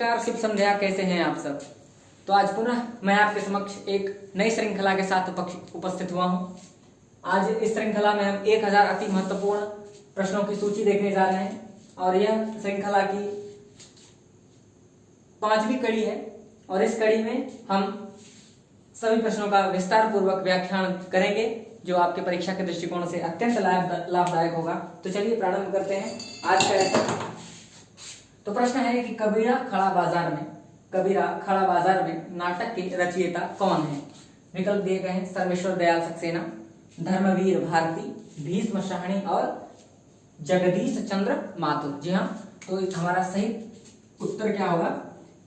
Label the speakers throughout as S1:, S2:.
S1: नमस्कार, शुभ संध्या। कैसे हैं आप सब। तो आज पुनः मैं आपके समक्ष एक नई श्रृंखला के साथ उपस्थित हुआ हूं। आज इस श्रृंखला में हम 1000 अति महत्वपूर्ण प्रश्नों की सूची देखने जा रहे हैं और यह श्रृंखला की 5वीं कड़ी है और इस कड़ी में हम सभी प्रश्नों का विस्तार पूर्वक व्याख्यान करेंगे जो आपके परीक्षा के दृष्टिकोण से अत्यंत लाभदायक होगा। तो चलिए प्रारंभ करते हैं आज का। तो प्रश्न है कि कबीरा खड़ा बाजार में नाटक के रचयिता कौन है। विकल्प दिए गए हैं सर्वेश्वर दयाल सक्सेना, धर्मवीर भारती, भीष्म शाहनी और जगदीश चंद्र माथुर। जी हाँ, तो हमारा सही उत्तर क्या होगा,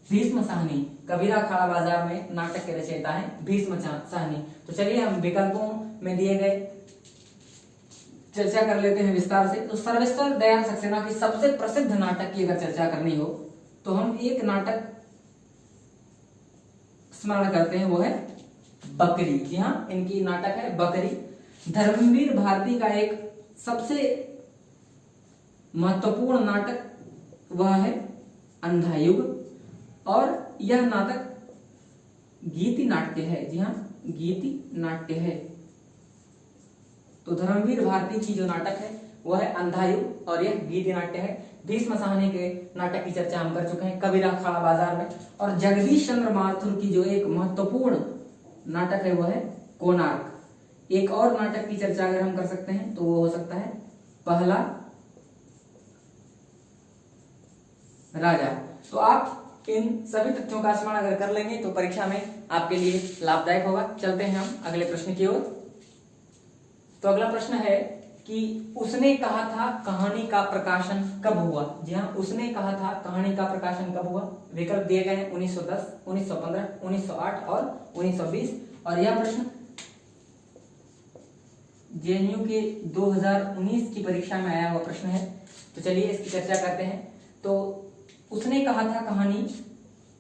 S1: भीष्म साहनी। कबीरा खड़ा बाजार में नाटक के रचयिता है भीष्म साहनी। तो चलिए हम विकल्पों में दिए गए चर्चा कर लेते हैं विस्तार से। तो सर्वेश्वर दयाल सक्सेना की सबसे प्रसिद्ध नाटक की अगर चर्चा करनी हो तो हम एक नाटक स्मरण करते हैं, वो है बकरी। जी हाँ, इनकी नाटक है बकरी। धर्मवीर भारती का एक सबसे महत्वपूर्ण नाटक वह है अंधा युग और यह नाटक गीति नाट्य है। जी हाँ, गीति नाट्य है। तो धर्मवीर भारती की जो नाटक है वह है अंधा युग और यह गीति नाट्य है। भीष्म साहनी के नाटक की चर्चा हम कर चुके हैं कबीरा खड़ा बाजार में। और जगदीश चंद्र माथुर की जो एक महत्वपूर्ण नाटक है वह है कोणार्क। एक और नाटक की चर्चा अगर हम कर सकते हैं तो वो हो सकता है पहला राजा। तो आप इन सभी तथ्यों का स्मरण अगर कर लेंगे तो परीक्षा में आपके लिए लाभदायक होगा। चलते हैं हम अगले प्रश्न की ओर। तो अगला प्रश्न है कि उसने कहा था कहानी का प्रकाशन कब हुआ। जी हाँ, उसने कहा था कहानी का प्रकाशन कब हुआ। विकल्प दिए गए हैं 1910, 1915, 1908 और 1920। और यह प्रश्न जेएनयू के 2019 की परीक्षा में आया हुआ प्रश्न है। तो चलिए इसकी चर्चा करते हैं। तो उसने कहा था कहानी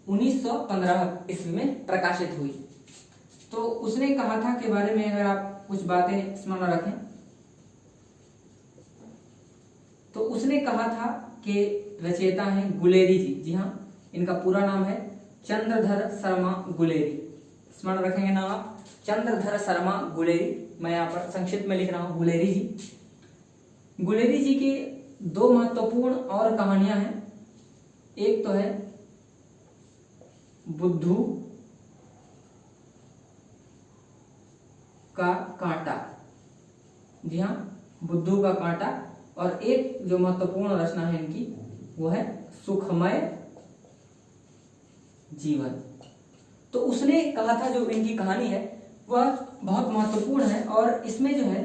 S1: 1915 ईस्वी में प्रकाशित हुई। तो उसने कहा था के बारे में अगर आप कुछ बातें स्मरण रखें तो उसने कहा था कि रचयिता हैं गुलेरी जी। जी हाँ, इनका पूरा नाम है चंद्रधर शर्मा गुलेरी। स्मरण रखेंगे नाम आप, चंद्रधर शर्मा गुलेरी। मैं यहाँ पर संक्षिप्त में लिख रहा हूं गुलेरी जी। गुलेरी जी की दो महत्वपूर्ण और कहानियां हैं। एक तो है बुद्धू का कांटा। जी हाँ, बुद्धू का कांटा। और एक जो महत्वपूर्ण रचना है इनकी वो है सुखमय जीवन। तो उसने कहा था जो इनकी कहानी है वह बहुत महत्वपूर्ण है और इसमें जो है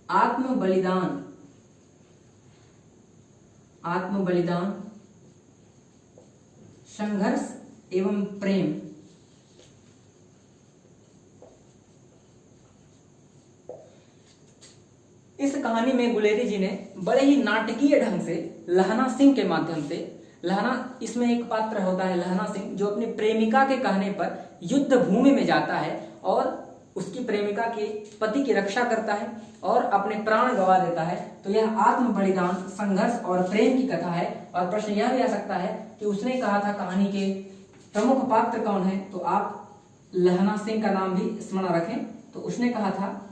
S1: आत्म बलिदान, संघर्ष एवं प्रेम इस कहानी में गुलेरी जी ने बड़े ही नाटकीय ढंग से लहना सिंह के माध्यम से, लहना इसमें एक पात्र होता है लहना सिंह, जो अपनी प्रेमिका के कहने पर युद्ध भूमि में जाता है और उसकी प्रेमिका के पति की रक्षा करता है और अपने प्राण गंवा देता है। तो यह आत्म बलिदान, संघर्ष और प्रेम की कथा है। और प्रश्न यह भी आ सकता है कि उसने कहा था कहानी के प्रमुख पात्र कौन है। तो आप लहना सिंह का नाम भी स्मरण रखें। तो उसने कहा था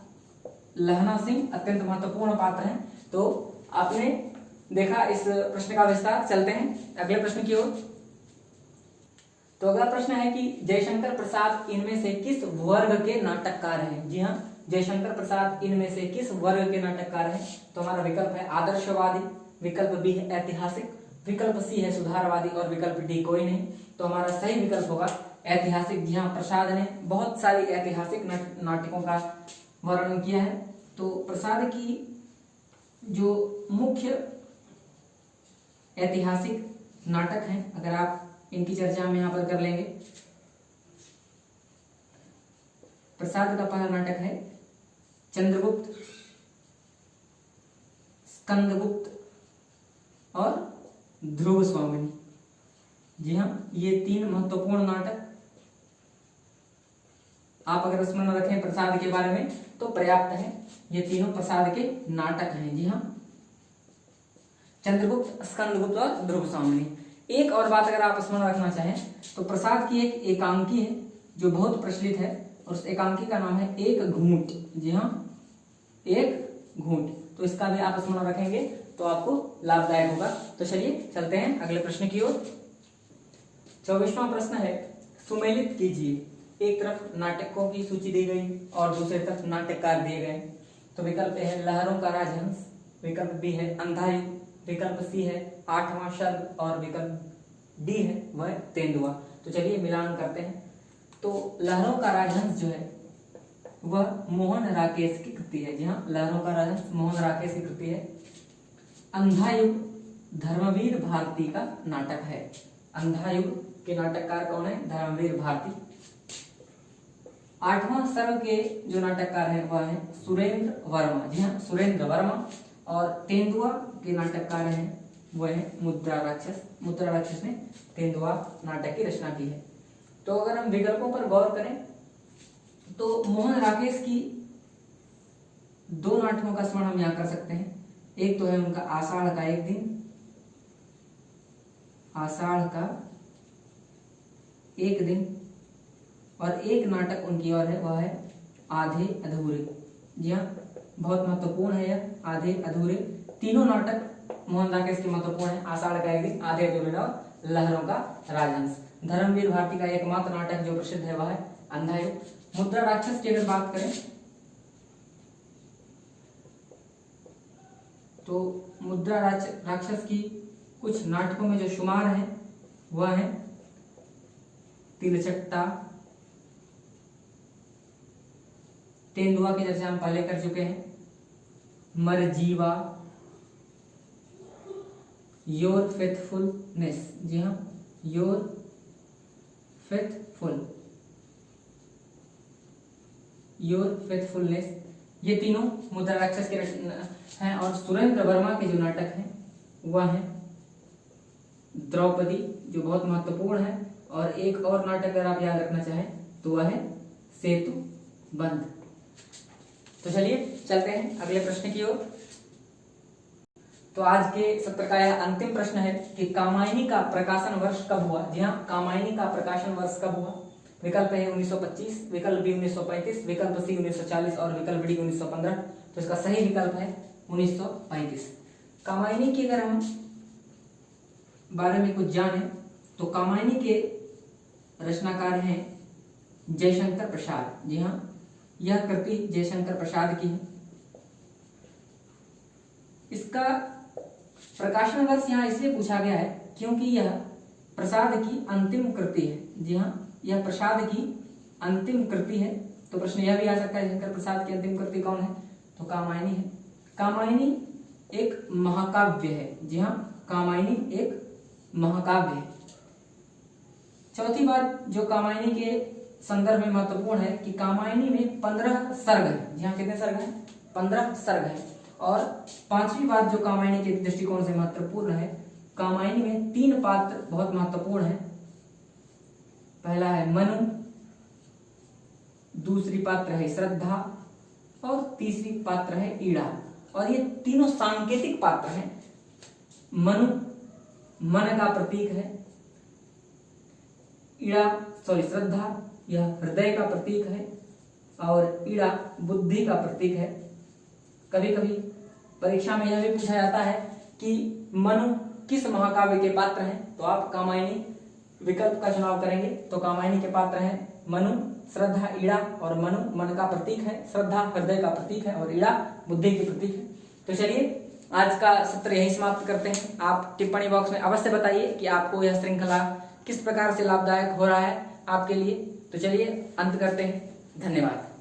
S1: लहना सिंह अत्यंत महत्वपूर्ण पात्र हैं। तो आपने देखा इस प्रश्न का विस्तार। चलते हैं अगले प्रश्न की ओर। तो अगला प्रश्न है कि जयशंकर प्रसाद इनमें से किस वर्ग के नाटककार हैं। जी हाँ, जयशंकर प्रसाद इनमें से किस वर्ग के नाटककार हैं। तो हमारा विकल्प है आदर्शवादी, विकल्प बी है ऐतिहासिक, विकल्प सी है सुधारवादी और विकल्प डी कोई नहीं। तो हमारा सही विकल्प होगा ऐतिहासिक। जी हाँ, प्रसाद ने बहुत सारी ऐतिहासिक नाटकों का वर्णन किया है। तो प्रसाद की जो मुख्य ऐतिहासिक नाटक हैं अगर आप इनकी चर्चा हम यहाँ पर कर लेंगे। प्रसाद का पहला नाटक है चंद्रगुप्त, स्कंदगुप्त और ध्रुव स्वामिनी। जी हाँ, ये 3 महत्वपूर्ण नाटक आप अगर स्मरण रखें प्रसाद के बारे में तो पर्याप्त है। ये तीनों प्रसाद के नाटक हैं। जी हाँ, चंद्रगुप्त, स्कंदगुप्त और ध्रुवसाम्नी। एक और बात अगर आप स्मरण रखना चाहें तो प्रसाद की एक एकांकी है जो बहुत प्रचलित है, और उस एकांकी का नाम है एक घूंट। जी हाँ, एक घूंट। तो इसका भी आप स्मरण रखेंगे तो आपको लाभदायक होगा। तो चलिए चलते हैं अगले प्रश्न की ओर। 24वां प्रश्न है, सुमेलित कीजिए। एक तरफ नाटकों की सूची दी गई और दूसरी तरफ नाटककार दिए गए। तो विकल्प ए है लहरों का राजहंस, विकल्प बी है अंधा युग, विकल्प सी है आठवां सर्ग और विकल्प डी है वह तेंदुआ। तो चलिए मिलान करते हैं। तो लहरों का राजहंस जो है वह मोहन राकेश की कृति है। जी हाँ, लहरों का राजहंस मोहन राकेश की कृति है। अंधा युग धर्मवीर भारती का नाटक है। अंधा युग के नाटककार कौन है? धर्मवीर भारती। आठवां सर्ग के जो नाटककार है वह है सुरेंद्र वर्मा। जी हाँ, सुरेंद्र वर्मा। और तेंदुआ के नाटककार हैं वह है मुद्रा राक्षस। मुद्रा राक्षस ने तेंदुआ नाटक की रचना की है। तो अगर हम विकल्पों पर गौर करें तो मोहन राकेश की दो नाटकों का स्मरण हम यहाँ कर सकते हैं। एक तो है उनका आषाढ़ का एक दिन, आषाढ़ का एक दिन, और एक नाटक उनकी और है वह है आधे अधूरे। जी हाँ, बहुत महत्वपूर्ण है यह आधे अधूरे। तीनों नाटक मोहन राकेश के महत्वपूर्ण है। आषाढ़ का एक दिन, आधे अधूरे और लहरों का राजहंस। धर्मवीर भारती का एकमात्र नाटक जो प्रसिद्ध है वह है अंधा युग। मुद्रा राक्षस की अगर बात करें तो मुद्रा राक्षस की कुछ नाटकों में जो शुमार है वह है तिलचट्टा, तेंदुआ की चर्चा हम पहले कर चुके हैं, मरजीवा, योर फेथफुलनेस। जी हाँ, योर फेथफुलनेस, ये तीनों मुद्रा राक्षस के हैं। और सुरेंद्र वर्मा के जो नाटक हैं वह है द्रौपदी जो बहुत महत्वपूर्ण है। और एक और नाटक अगर आप याद रखना चाहें तो वह है सेतु बंध। तो चलिए चलते हैं अगले प्रश्न की ओर। तो आज के सत्र का यह अंतिम प्रश्न है कि कामायनी का प्रकाशन वर्ष कब हुआ। जी हाँ, कामायनी का प्रकाशन वर्ष कब हुआ। विकल्प है 1925, विकल्प बी 1935, विकल्प सी 1940 और विकल्प डी 1915। तो इसका सही विकल्प है 1935। कामायनी की अगर हम बारे में कुछ जाने तो कामायनी के रचनाकार हैं जयशंकर प्रसाद। जी हाँ, यह कृति जयशंकर प्रसाद की है। इसका प्रकाशन वर्ष यहाँ इसलिए पूछा गया है क्योंकि यह प्रसाद की अंतिम कृति है। जी हाँ, यह प्रसाद की अंतिम कृति है। तो प्रश्न यह भी आ सकता है शंकर प्रसाद की अंतिम कृति कौन है, तो कामायनी है। कामायनी एक महाकाव्य है। जी हाँ, कामायनी एक महाकाव्य है। चौथी बात जो कामायनी के संदर्भ में महत्वपूर्ण है कि कामायनी में 15 सर्ग है। जी हाँ, कितने सर्ग हैं? 15 सर्ग है। और पांचवी बात जो कामायनी के दृष्टिकोण से महत्वपूर्ण है, कामायनी में 3 पात्र बहुत महत्वपूर्ण है। पहला है मनु, दूसरी पात्र है श्रद्धा और तीसरी पात्र है ईड़ा। और ये तीनों सांकेतिक पात्र हैं। मनु मन का प्रतीक है, श्रद्धा यह हृदय का प्रतीक है और ईड़ा बुद्धि का प्रतीक है। कभी कभी परीक्षा में यह भी पूछा जाता है कि मनु किस महाकाव्य के पात्र हैं, तो आप कामायनी विकल्प का चुनाव करेंगे तो कामायनी के पात्र हैं मनु, श्रद्धा, ईड़ा। और मनु मन का प्रतीक है, श्रद्धा हृदय का प्रतीक है और ईड़ा बुद्धि की प्रतीक है। तो चलिए आज का सत्र यही समाप्त करते हैं। आप टिप्पणी बॉक्स में अवश्य बताइए कि आपको यह श्रृंखला किस प्रकार से लाभदायक हो रहा है आपके लिए। तो चलिए अंत करते हैं। धन्यवाद।